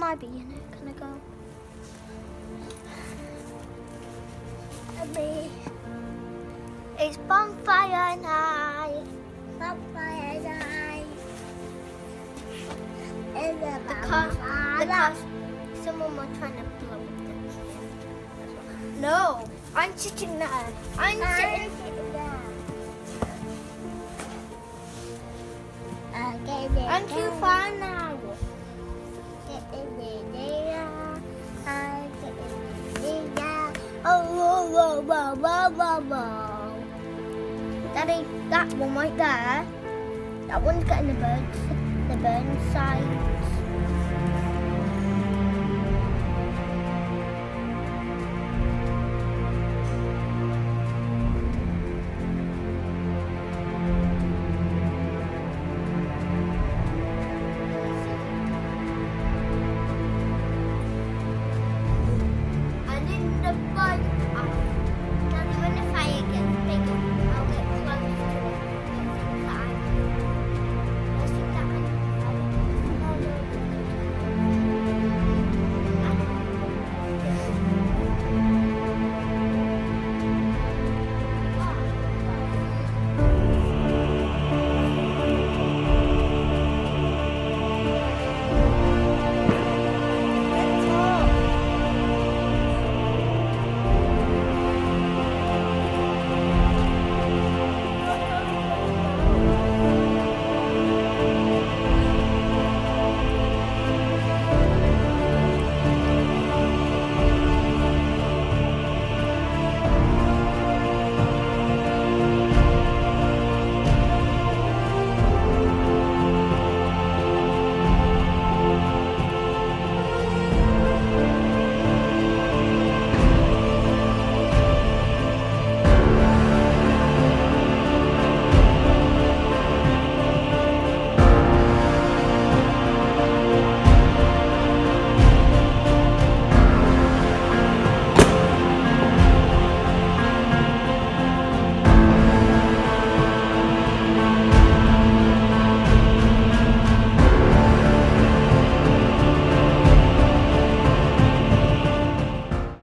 might be in it. Can I go? It's bonfire night. Bonfire night. Because someone was trying to blow up the candle. No, I'm sitting there. I'm sitting there. I'm too far now. Daddy, that one right there. That one's getting the bird side.